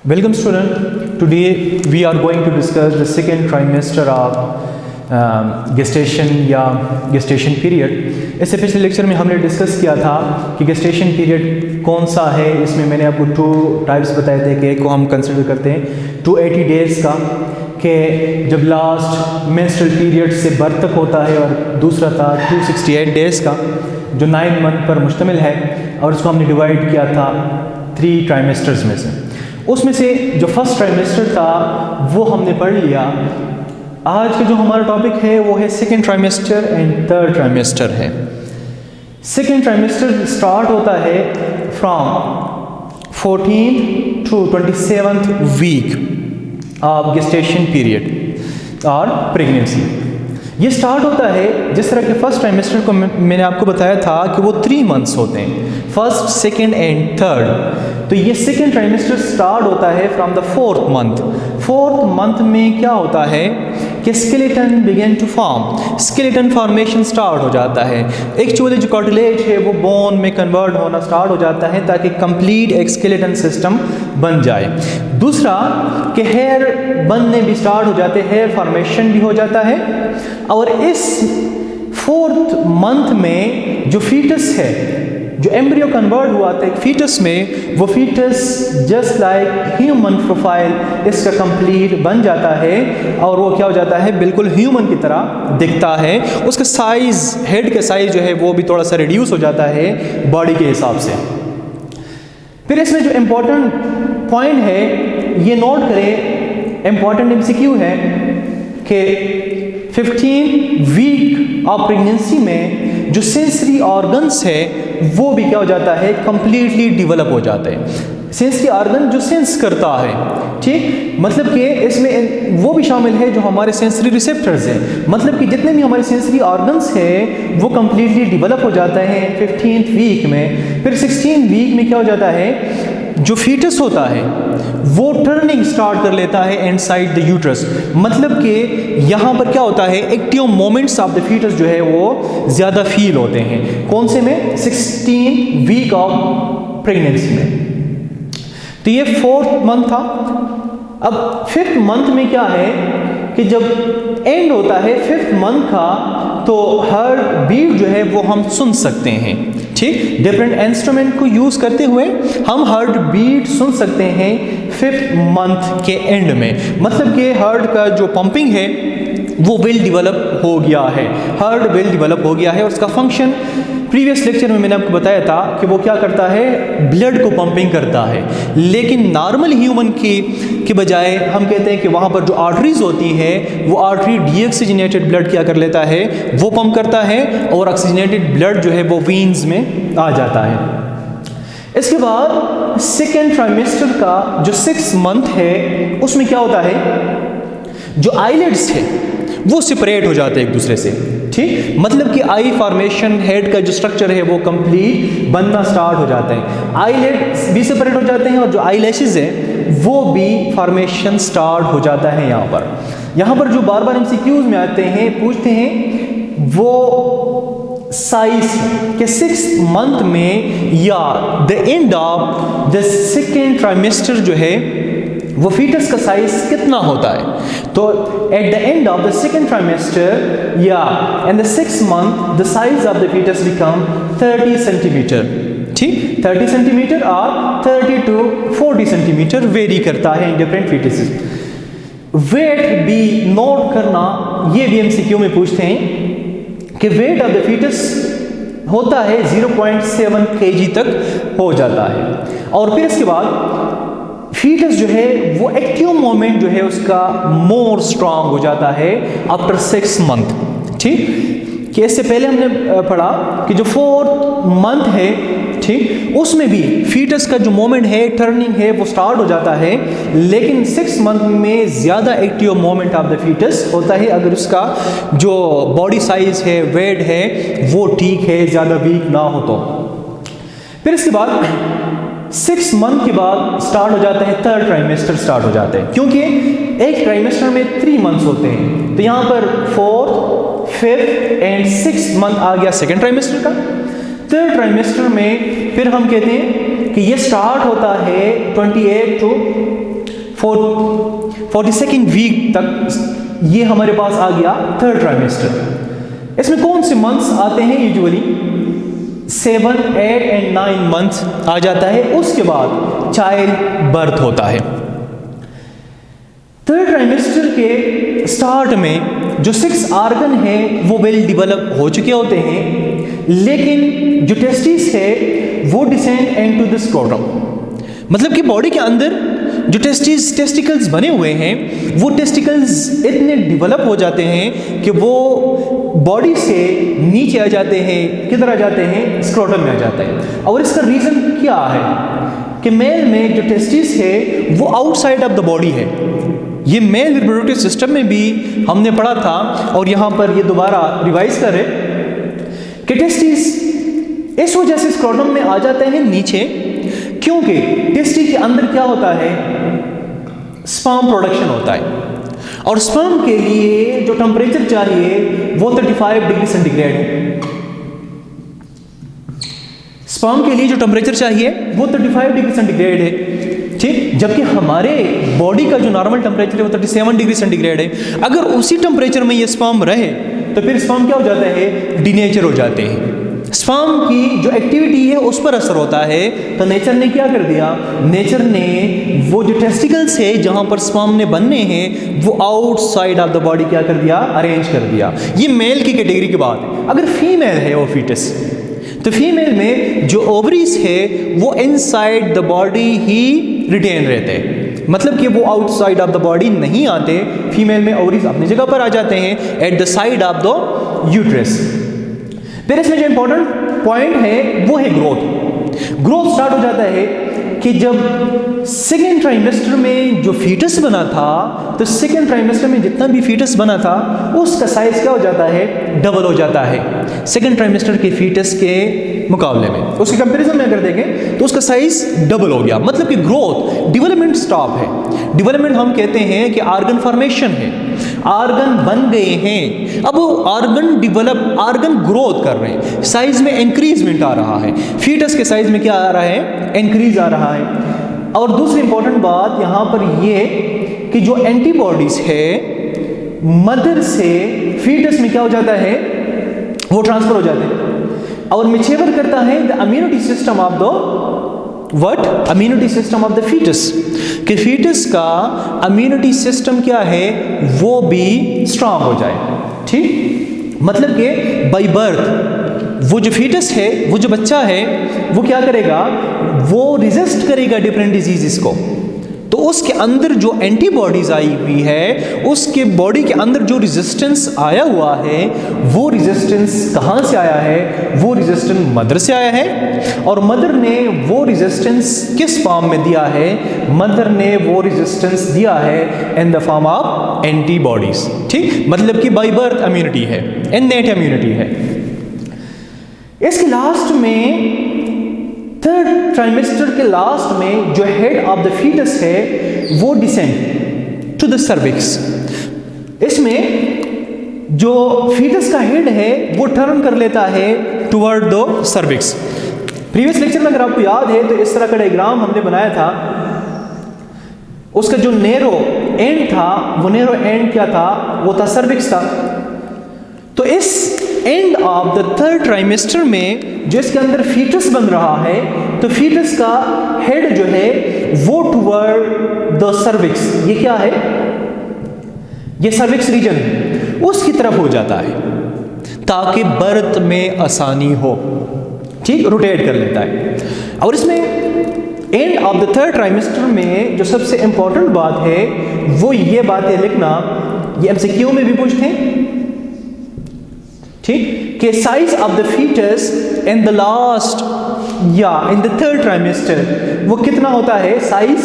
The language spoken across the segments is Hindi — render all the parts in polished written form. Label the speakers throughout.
Speaker 1: Welcome student. Today we are going to discuss the second trimester of gestation या gestation period. इससे पिछले लेक्चर में हमने डिस्कस किया था कि gestation period कौन सा है. इसमें मैंने आपको 2 टाइप्स बताए थे कि एक को हम कंसिडर करते हैं 280 डेज़ का, कि जब लास्ट मेंस्ट्रुअल पीरियड से बर्थ तक होता है, और दूसरा था 268 डेज़ का जो 9 मंथ पर मुश्तमिल है, और उसको हमने डिवाइड किया था 3 ट्राइमेस्टर्स में से. उसमें से जो फर्स्ट ट्राइमेस्टर था वो हमने पढ़ लिया. आज का जो हमारा टॉपिक है वो है second trimester and third trimester है. सेकेंड ट्राइमेस्टर स्टार्ट होता है from 14th to 27th week of gestation period और प्रेगनेंसी. ये स्टार्ट होता है जिस तरह के फर्स्ट ट्राइमेस्टर को मैंने आपको बताया था कि वो 3 मंथ्स होते हैं, फर्स्ट, सेकेंड एंड थर्ड. तो ये सेकेंड ट्राइमेस्टर स्टार्ट होता है from the 4th month. 4th month में क्या होता है कि skeleton begin to form, skeleton formation start हो जाता है. एक्चुअली जो कार्टिलेज है वो बोन में कन्वर्ट होना स्टार्ट हो जाता है ताकि कंप्लीट एक स्केलेटन सिस्टम बन जाए. दूसरा कि हेयर बनने भी स्टार्ट हो जाते हैं, हेयर फॉर्मेशन भी हो जाता है. और इस 4th मंथ में जो फीटस है, जो एम्ब्रियो कन्वर्ट हुआ था एक फीटस में, वो foetus just like human profile इसका कंप्लीट बन जाता है, और वो क्या हो जाता है, बिल्कुल ह्यूमन की तरह दिखता है. उसका साइज़, हेड का साइज़ जो है वो भी थोड़ा सा रिड्यूस हो जाता है बॉडी के हिसाब से. फिर इसमें जो इम्पोर्टेंट पॉइंट है ये नोट करें, इम्पोर्टेंट MCQ है कि 15 वीक ऑफ प्रेगनेंसी में जो सेंसरी ऑर्गन्स है वो भी क्या हो जाता है, कंप्लीटली डेवलप हो जाते हैं. सेंसरी ऑर्गन जो सेंस करता है, ठीक, मतलब कि इसमें वो भी शामिल है जो हमारे सेंसरी रिसेप्टर्स हैं. मतलब कि जितने भी हमारे सेंसरी ऑर्गन्स हैं वो कंप्लीटली डेवलप हो जाते हैं 15th वीक में. फिर 16th वीक में क्या हो जाता है, जो फीटस होता है वो टर्निंग स्टार्ट कर लेता है इनसाइड द यूट्रस. मतलब कि यहाँ पर क्या होता है, active moments of the foetus जो है वो ज़्यादा फील होते हैं. कौन से में, 16 वीक ऑफ प्रेगनेंसी में. तो ये 4th मंथ था. अब 5th मंथ में क्या है कि जब एंड होता है 5th मंथ का, तो हर बीट जो है वो हम सुन सकते हैं. ठीक, डिफरेंट इंस्ट्रूमेंट को यूज़ करते हुए हम हार्ट बीट सुन सकते हैं 5th मंथ के एंड में. मतलब कि हार्ट का जो पंपिंग है वो वेल डेवलप हो गया है, हार्ट वेल डेवलप हो गया है. और उसका फंक्शन प्रीवियस लेक्चर में मैंने आपको बताया था कि वो क्या करता है, ब्लड को पंपिंग करता है. लेकिन नॉर्मल ह्यूमन की बजाय हम कहते हैं कि वहाँ पर जो आर्टरीज होती है वो आर्टरी डीऑक्सीजनेटेड ब्लड क्या कर लेता है, वो पंप करता है, और ऑक्सीजनेटेड ब्लड जो है वो वीन्स में आ जाता है. इसके बाद सेकेंड ट्राइमेस्टर का जो 6th मंथ है उसमें क्या होता है, जो आईलिड्स है वो सेपरेट हो जाते हैं एक दूसरे से. ठीक, मतलब कि आई फॉर्मेशन, हेड का जो स्ट्रक्चर है वो कंप्लीट बनना स्टार्ट हो जाता है. आईलिड्स भी सेपरेट हो जाते हैं, और जो आई लैशेज है वो भी फॉर्मेशन स्टार्ट हो जाता है. यहाँ पर जो बार बार MCQs में आते हैं, पूछते हैं वो साइज के 6th मंथ में या the end of the second trimester जो है वो फीटस का साइज कितना होता है. तो at the end of the second trimester या in the 6th month the size of the foetus become 30 centimetre. ठीक, 30 सेंटीमीटर और 30 to 40 सेंटीमीटर वेरी करता है इन डिफरेंट फीटसेस. वेट भी नोट करना, ये भी MCQ में पूछते हैं कि वेट ऑफ द फीटस होता है 0.7 kg तक हो जाता है. और फिर इसके बाद फीटस जो है वो एक्टिव मोमेंट जो है उसका मोर स्ट्रांग हो जाता है आफ्टर 6 मंथ. ठीक, कि इससे पहले हमने पढ़ा कि जो 4th मंथ है, ठीक, उसमें भी फीटस का जो मोमेंट है, टर्निंग है, वो स्टार्ट हो जाता है. लेकिन 6th मंथ में ज़्यादा active moment of the foetus होता है अगर उसका जो बॉडी साइज है, वेट है, वो ठीक है, ज़्यादा वीक ना हो तो. फिर इसके बाद 6 मंथ के बाद स्टार्ट हो जाता है थर्ड ट्राइमेस्टर स्टार्ट हो जाता है, क्योंकि एक ट्राइमेस्टर में 3 मंथ्स होते हैं. तो यहाँ पर 4th, 5th and 6th month आ गया सेकेंड ट्राइमेस्टर का. थर्ड ट्राइमेस्टर में फिर हम कहते हैं कि ये स्टार्ट होता है 28 to 42nd वीक तक ये हमारे पास आ गया थर्ड ट्राइमेस्टर। इसमें कौन से मंथ्स आते हैं? यूजुअली 7, 8 एंड 9 मंथ्स आ जाता है। उसके बाद चाइल्ड बर्थ होता है। थर्ड ट्राइमेस्टर के स्टार्ट में जो 6 आर्गन है वो वेल डेवलप हो चुके होते हैं, लेकिन जो टेस्टिस है वो डिसेंड इनटू द स्क्रोटम। मतलब कि बॉडी के अंदर जो टेस्टिकल्स बने हुए हैं वो टेस्टिकल्स इतने डेवलप हो जाते हैं कि वो बॉडी से नीचे आ जाते हैं। किधर आ जाते हैं? स्क्रोटम में आ जाते हैं। और इसका रीज़न क्या है कि मेल में जो टेस्टिस है वो आउटसाइड ऑफ द बॉडी है। ये मेल रिप्रोडक्टिव सिस्टम में भी हमने पढ़ा था और यहाँ पर ये दोबारा रिवाइज कर रहे कि टेस्टिस इस वजह से स्क्रोटम में आ जाते हैं नीचे, क्योंकि टेस्टी के अंदर क्या होता है? स्पर्म प्रोडक्शन होता है और स्पर्म के लिए जो टेम्परेचर चाहिए वो 35 डिग्री सेंटीग्रेड है। स्पर्म के लिए जो टेम्परेचर चाहिए वो 35 डिग्री सेंटीग्रेड है, ठीक। जबकि हमारे बॉडी का जो नॉर्मल टेम्परेचर है वो 37 डिग्री सेंटीग्रेड है। अगर उसी टेम्परेचर में ये स्पर्म रहे तो फिर स्पर्म क्या हो जाता है? डीनेचर हो जाते हैं। स्पर्म की जो एक्टिविटी है उस पर असर होता है। तो नेचर ने क्या कर दिया? नेचर ने वो जो टेस्टिकल्स है जहां पर स्पर्म ने बनने हैं वो आउटसाइड ऑफ द बॉडी क्या कर दिया? अरेंज कर दिया। ये मेल की कैटेगरी की बात है। अगर फीमेल है वो फीटस, तो फीमेल में जो ओवरीज है वो इनसाइड द बॉडी ही रिटेन रहते हैं। मतलब कि वो आउटसाइड ऑफ द बॉडी नहीं आते। फीमेल में ओवरीज अपनी जगह पर आ जाते हैं at the side of the uterus. फिर इसमें जो इंपॉर्टेंट पॉइंट है वो है ग्रोथ। ग्रोथ स्टार्ट हो जाता है कि जब सेकेंड ट्राइमेस्टर में जो फीटस बना था, तो सेकेंड ट्राइमेस्टर में जितना भी फीटस बना था उसका साइज क्या हो जाता है? डबल हो जाता है सेकेंड ट्राइमेस्टर के फीटस के मुकाबले में। उसके कंपैरिजन में अगर देखें तो उसका साइज डबल हो गया। मतलब कि ग्रोथ, डेवलपमेंट स्टॉप है। डेवलपमेंट हम कहते हैं कि ऑर्गन फॉर्मेशन है, ऑर्गन बन गए हैं, अब वो ऑर्गन डेवलप, ऑर्गन ग्रोथ कर रहे हैं, साइज में इंक्रीजमेंट आ रहा है। फीटस के साइज में क्या आ रहा है? इंक्रीज आ रहा है। और दूसरी इंपॉर्टेंट बात यहाँ पर ये कि जो एंटीबॉडीज है मदर से फीटस में क्या हो जाता है? वो ट्रांसफर हो जाते हैं और मैच्योर करता है the immunity system of the what? Immunity system of the foetus. कि फीटस का इम्यूनिटी सिस्टम क्या है? वो भी स्ट्रांग हो जाए, ठीक। मतलब कि बाय बर्थ वो जो फीटस है, वो जो बच्चा है, वो क्या करेगा? वो रेजिस्ट करेगा डिफरेंट डिजीजेस को। तो उसके अंदर जो एंटीबॉडीज आई हुई है, उसके बॉडी के अंदर जो रेजिस्टेंस आया हुआ है, वो रेजिस्टेंस कहाँ से आया है? वो रेजिस्टेंस मदर से आया है। और मदर ने वो रेजिस्टेंस किस फॉर्म में दिया है? मदर ने वो रेजिस्टेंस दिया है in the form of antibodies, ठीक। मतलब कि बाय बर्थ इम्यूनिटी है, इननेट इम्यूनिटी है। इसके लास्ट में थर्ड ट्राइमेस्टर के लास्ट में जो हेड ऑफ द फीटस है वो डिसेंड टू द सर्विक्स। इसमें जो फीटस का हेड है वो टर्न कर लेता है toward the cervix. Previous lecture में अगर आपको याद है तो इस तरह का डायग्राम हमने बनाया था। उसका जो नैरो एंड था, वो नैरो एंड क्या था? वो था सर्विक्स था। तो इस and of the third trimester में जो इसके अंदर फीटस बन रहा है, तो फीटस का हेड जो है वो टुवर्ड द सर्विक्स, ये क्या है? ये सर्विक्स रीजन है, उसकी तरफ हो जाता है ताकि बर्थ में आसानी हो, ठीक। रोटेट कर लेता है। और इसमें and of the third trimester में जो सबसे इंपॉर्टेंट बात है वो ये बात है लिखना, ये एमसीक्यू में भी पूछते हैं, ठीक, कि size of the foetus in the last या इन द थर्ड ट्राइमेस्टर वो कितना होता है? साइज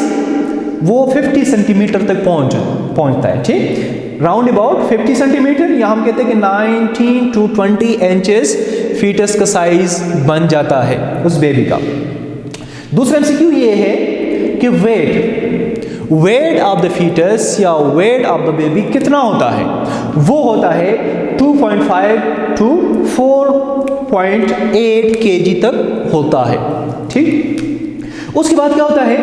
Speaker 1: वो 50 सेंटीमीटर तक पहुंचता है, ठीक। राउंड अबाउट 50 सेंटीमीटर, या हम कहते हैं कि 19 to 20 इंचेस फीटस का साइज बन जाता है उस बेबी का। दूसरा एमसीक्यू ये है कि वेट ऑफ द फीटस या वेट ऑफ द बेबी कितना होता है? वो होता है 2.5 to 4.8 kg तक होता है, ठीक। उसके बाद क्या होता है?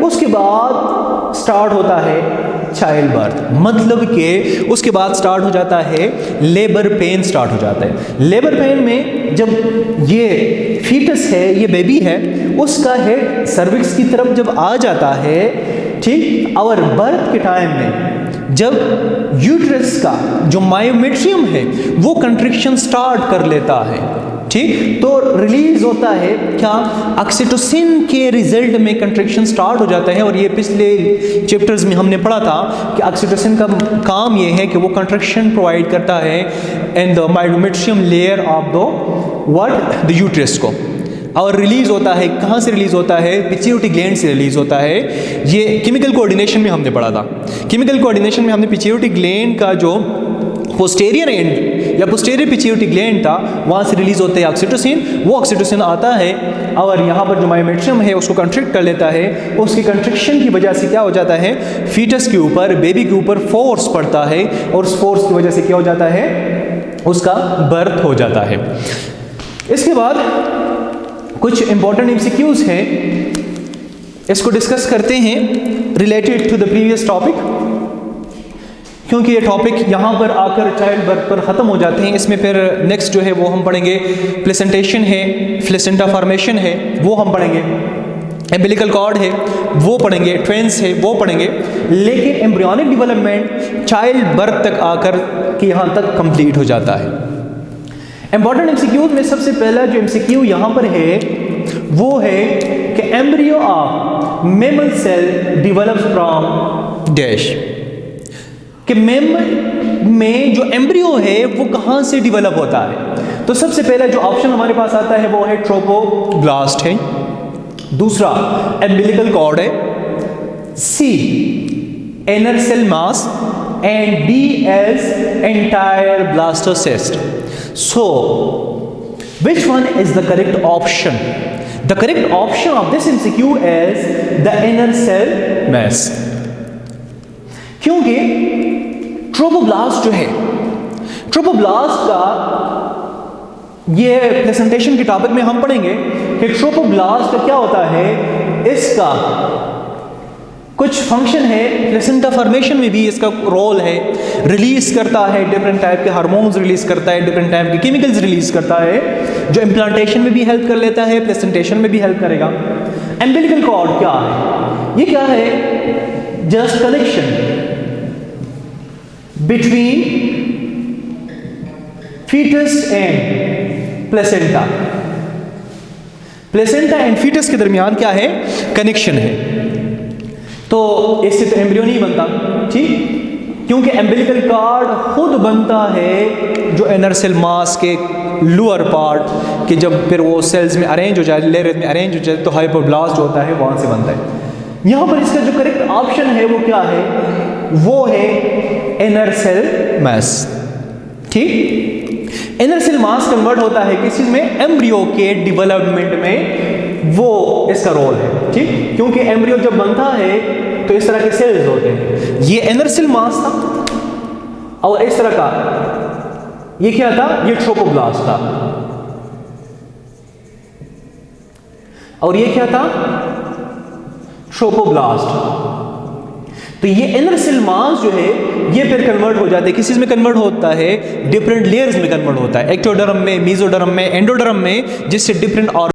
Speaker 1: उसके बाद स्टार्ट होता है चाइल्ड बर्थ, मतलब कि उसके बाद स्टार्ट हो जाता है लेबर पेन स्टार्ट हो जाता है। लेबर पेन में जब ये फीटस है, ये बेबी है, उसका हेड सर्विक्स की तरफ जब आ जाता है, ठीक, और बर्थ के टाइम में जब यूट्रस का जो मायोमेट्रियम है वो कंट्रिक्शन स्टार्ट कर लेता है, ठीक, तो रिलीज होता है क्या, ऑक्सीटोसिन के रिजल्ट में कंट्रिक्शन स्टार्ट हो जाता है। और ये पिछले चैप्टर्स में हमने पढ़ा था कि ऑक्सीटोसिन का काम ये है कि वो कंट्रिक्शन प्रोवाइड करता है in the myometrium layer of the uterus को, और रिलीज होता है, कहाँ से रिलीज होता है, पिट्यूटरी ग्लैंड से रिलीज होता है। ये केमिकल कोऑर्डिनेशन में हमने पढ़ा था। केमिकल कोऑर्डिनेशन में हमने पिट्यूटरी ग्लैंड का जो पोस्टेरियर एंड या पोस्टेरियर पिट्यूटरी ग्लैंड था, वहाँ से रिलीज होता है ऑक्सीटोसिन। वो ऑक्सीटोसिन आता है और यहाँ पर जो मायोमेट्रियम है उसको कंट्रिक्ट कर लेता है। उसकी कंट्रिक्शन की वजह से क्या हो जाता है, फीटस के ऊपर, बेबी के ऊपर फोर्स पड़ता है, और उस फोर्स की वजह से क्या हो जाता है, उसका बर्थ हो जाता है। इसके बाद कुछ इंपॉर्टेंट एमसीक्यूज हैं, इसको डिस्कस करते हैं related to the previous topic, क्योंकि ये टॉपिक यहाँ पर आकर चाइल्ड बर्थ पर ख़त्म हो जाते हैं। इसमें फिर नेक्स्ट जो है वो हम पढ़ेंगे प्लेसेंटेशन है, प्लेसेंटा फॉर्मेशन है वो हम पढ़ेंगे, एम्बिलिकल कॉर्ड है वो पढ़ेंगे, ट्वेंस है वो पढ़ेंगे, लेकिन एम्ब्रियोनिक डेवलपमेंट चाइल्ड बर्थ तक आकर के यहाँ तक कंप्लीट हो जाता है। इंपॉर्टेंट एमसीक्यूज में सबसे पहला जो एमसीक्यू यहाँ पर है वो है कि embryo of mammal cell develops from dash, कि मैमल में जो एम्ब्रियो है वो कहाँ से डेवलप होता है। तो सबसे पहला जो ऑप्शन हमारे पास आता है वो है ट्रोपोब्लास्ट है, दूसरा एम्बिलिकल कॉर्ड है, C inner cell mass, and D as entire blastocyst. So, which one is the correct option? The correct option of this MCQ is the inner cell mass. क्योंकि ट्रोपोब्लास्ट जो है, ट्रोपोब्लास्ट का ये प्रेजेंटेशन के टॉपिक में हम पढ़ेंगे कि ट्रोपोब्लास्ट का क्या होता है, इसका कुछ फंक्शन है, प्लेसेंटा फॉर्मेशन में भी इसका रोल है, रिलीज करता है डिफरेंट टाइप के हार्मोन्स रिलीज करता है, डिफरेंट टाइप के केमिकल्स रिलीज करता है, जो इम्प्लांटेशन में भी हेल्प कर लेता है, प्लेसेंटेशन में भी हेल्प करेगा। एम्बिलिकल कॉर्ड क्या है, ये क्या है, just connection between foetus and placenta. Placenta and foetus के दरमियान क्या है, कनेक्शन है। तो इससे तो एम्ब्रियो नहीं बनता, ठीक, क्योंकि एम्बिलिकल कॉर्ड खुद बनता है जो इनर सेल मास के लोअर पार्ट के, जब फिर वो सेल्स में अरेंज हो जाए, लेयर में अरेंज हो जाए, तो हाइपोब्लास्ट होता है, वहाँ से बनता है। यहाँ पर इसका जो करेक्ट ऑप्शन है वो क्या है, वो है इनर सेल मास, ठीक। इनर सेल मास कन्वर्ट होता है किस चीज में, एम्ब्रियो के डेवलपमेंट में, वो इसका रोल है, ठीक, क्योंकि एम्ब्रियो जब बनता है तो इस तरह के सेल्स होते हैं, ये इनर सेल मास था, और इस तरह का ये क्या था, ये ट्रोपोब्लास्ट था, और ये क्या था, ट्रोपोब्लास्ट। तो ये इनर सेल मास जो है ये फिर कन्वर्ट हो जाता है, किस चीज में कन्वर्ट होता है, डिफरेंट लेयर्स में कन्वर्ट होता है, एक्टोडर्म में, मेसोडर्म में, एंडोडर्म में, जिससे डिफरेंट